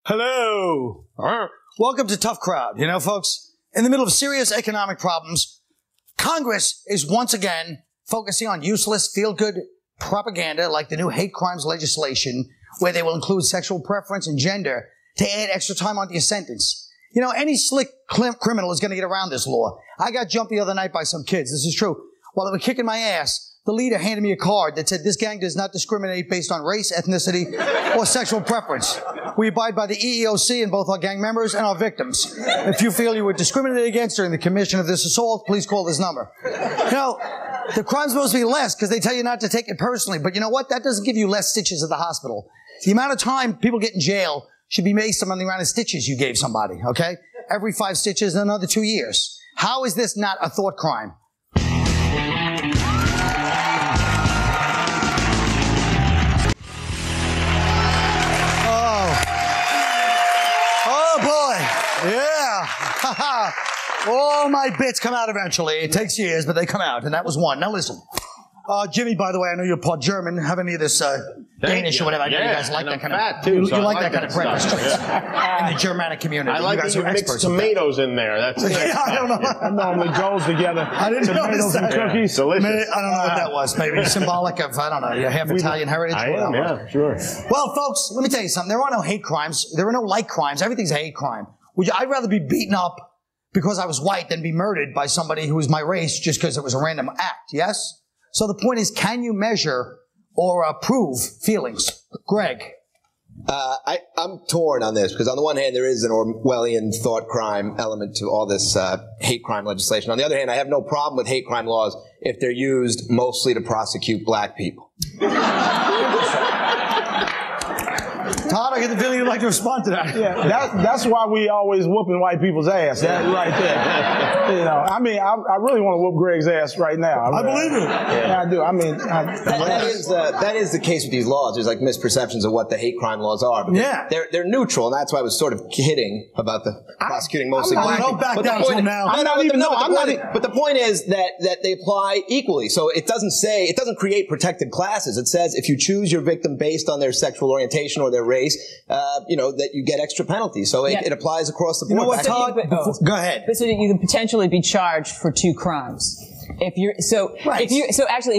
Hello. Welcome to Tough Crowd. You know, folks, in the middle of serious economic problems, Congress is once again focusing on useless, feel-good propaganda like the new hate crimes legislation, where they will include sexual preference and gender to add extra time onto your sentence. You know, any slick criminal is going to get around this law. I got jumped the other night by some kids. This is true. While they were kicking my ass, the leader handed me a card that said, "This gang does not discriminate based on race, ethnicity, or sexual preference. We abide by the EEOC and both our gang members and our victims. If you feel you were discriminated against during the commission of this assault, please call this number." You know, the crime's supposed to be less because they tell you not to take it personally. But you know what? That doesn't give you less stitches at the hospital. The amount of time people get in jail should be based on the amount of stitches you gave somebody, okay? Every 5 stitches in another 2 years. How is this not a thought crime? Yeah. All my bits come out eventually. It takes years, but they come out, and that was one. Now listen. Jimmy, by the way, I know you're part German. Have any of this Danish or whatever? I know you guys like that kind of. You like that kind of breakfast treats in the Germanic community. I like that you mix tomatoes in there. That's it. Yeah, I don't know. It normally goes together. I didn't know tomatoes and cookies. Delicious. I don't know what that was. Maybe symbolic of, I don't know, your half Italian heritage. I am, yeah, sure. Well, folks, let me tell you something. There are no hate crimes. There are no like crimes. Everything's a hate crime. I'd rather be beaten up because I was white than be murdered by somebody who was my race just because it was a random act, yes? So the point is, can you measure or prove feelings? Greg? I'm torn on this because on the one hand, there is an Orwellian thought crime element to all this hate crime legislation. On the other hand, I have no problem with hate crime laws if they're used mostly to prosecute black people. Todd, I get the feeling you'd like to respond to that. Yeah, that's why we always whooping white people's ass. That right there. You know, I mean, I really want to whoop Greg's ass right now. I believe it. Yeah, I do. I mean, that is the case with these laws. There's like misperceptions of what the hate crime laws are. But yeah, they're neutral, and that's why I was sort of kidding about the prosecuting mostly black people. Don't back down till now. But the point is that they apply equally. So it doesn't create protected classes. It says if you choose your victim based on their sexual orientation or their race, that you get extra penalties. So it applies across the board. You know what, Todd? Go ahead. But so you can potentially be charged for 2 crimes. If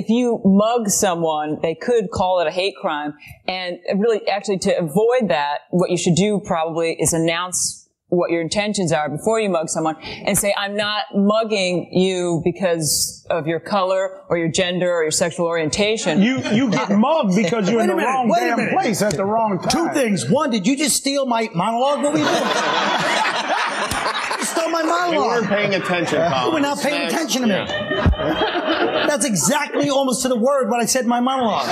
you mug someone, they could call it a hate crime. And really, actually, to avoid that, what you should do probably is announce what your intentions are before you mug someone and say, "I'm not mugging you because of your color or your gender or your sexual orientation." You get mugged because you're in the wrong damn place at the wrong time. 2 things. One, did you just steal my monologue? What were you doing? You stole my monologue. We weren't paying attention, Colin. You were not paying attention to me. That's exactly almost to the word what I said in my monologue.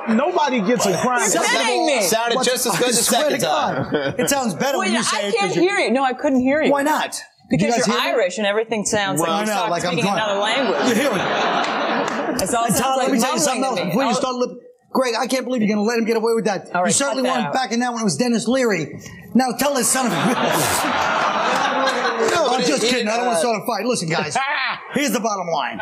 Nobody gets a crime. You're kidding me. Sounded just as good the second time. It sounds better when you say it. I can't hear you. No, I couldn't hear you. Why not? Because you're Irish and everything sounds like you're speaking another language. You hear it. It's all Todd, let me tell you something else. mumbling to me. Before you start Greg, I can't believe you're going to let him get away with that. All right, you certainly cut that weren't out. backing down when it was Dennis Leary. Now tell this son of a bitch. I'm just kidding. I don't want to start a fight. Listen, guys. Here's the bottom line.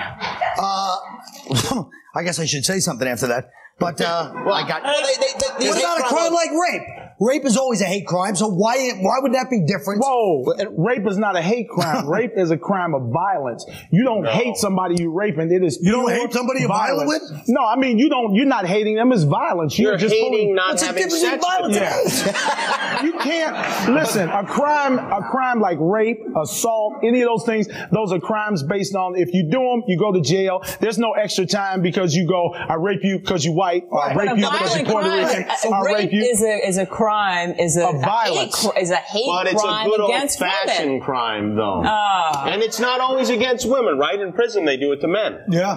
I guess I should say something after that. But I got. What about a crime like rape? Rape is always a hate crime, so why would that be different? Whoa, rape is not a hate crime. Rape is a crime of violence. You don't hate somebody you raping. It is you don't hate somebody you're violent with? No, I mean you're not hating them. It's violence. You're just hating not having sex with them. Yeah. You can't listen. A crime like rape, assault, any of those things. Those are crimes based on if you do them, you go to jail. There's no extra time because you go. I rape you because you're white, or I rape you because you're Puerto Rican. Rape is a crime, is a violence, is a hate but it's crime a good against old-fashioned women. crime, though. And it's not always against women, right? In prison, they do it to men. Yeah.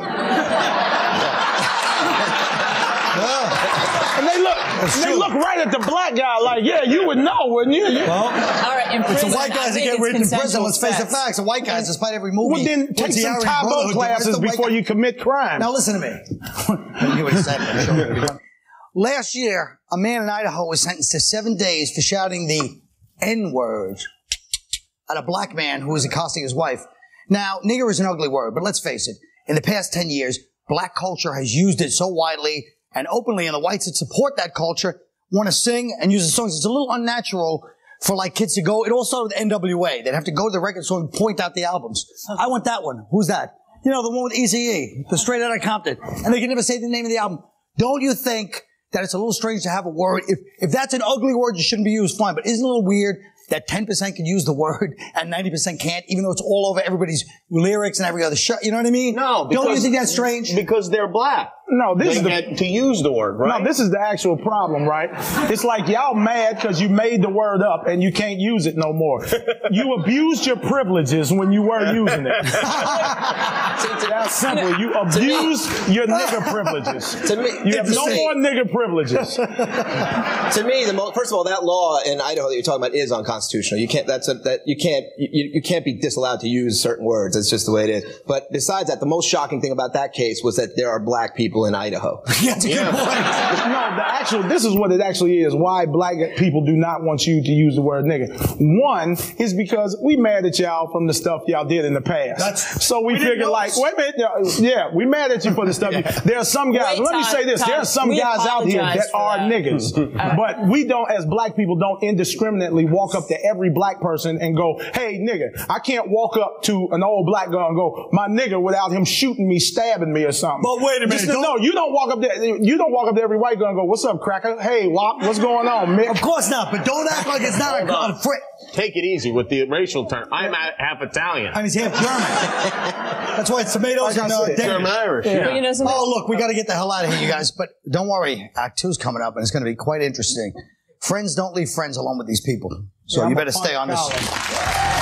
And they look right at the black guy like, yeah, you would know, wouldn't you? Well, all right, in prison, it's the white guys that get raped in prison. Let's face the facts. The white guys, despite every movie. Well, then take some Tae classes before you commit crime. Now listen to me. Last year, a man in Idaho was sentenced to 7 days for shouting the N-word at a black man who was accosting his wife. Now, nigger is an ugly word, but let's face it. In the past 10 years, black culture has used it so widely and openly, and the whites that support that culture, want to sing and use the songs. It's a little unnatural for like kids to go. It all started with NWA. They'd have to go to the record store and point out the albums. I want that one. Who's that? You know, the one with Eazy-E, the Straight Outta Compton. And they can never say the name of the album. Don't you think that it's a little strange to have a word? If that's an ugly word, you shouldn't be used, fine. But isn't it a little weird that 10% can use the word and 90% can't, even though it's all over everybody's lyrics and every other show? You know what I mean? No, because, don't you think that's strange? Because they're black. No, this is to use the word, right? No, this is the actual problem, right? It's like y'all mad because you made the word up and you can't use it no more. You abused your privileges when you were using it. That's simple. You abused your nigger privileges. You have no more nigger privileges. To me, first of all, that law in Idaho that you're talking about is unconstitutional. You can't. You can't be disallowed to use certain words. That's just the way it is. But besides that, the most shocking thing about that case was that there are black people in Idaho. Yeah, that's a good point. No, this is what it actually is. Why black people do not want you to use the word nigga. One is because we mad at y'all from the stuff y'all did in the past. So we figure like, wait a minute, yeah, we mad at you for the stuff. There are some guys, let me say this, there are some guys out here that are niggas. But we don't, as black people, don't indiscriminately walk up to every black person and go, hey, nigga. I can't walk up to an old black guy and go, my nigga, without him shooting me, stabbing me or something. But wait a minute. No, you don't walk up there. You don't walk up to every white guy and go, what's up, cracker? Hey, Wop, what's going on, Mick? Of course not, but don't act like it's not a conflict. Take it easy with the racial term. I'm half Italian. And he's half German. That's why it's tomatoes and German Irish. Yeah. You know, oh, look, we got to get the hell out of here, you guys. But don't worry, Act 2's coming up, and it's going to be quite interesting. Friends don't leave friends alone with these people. So you better stay on this.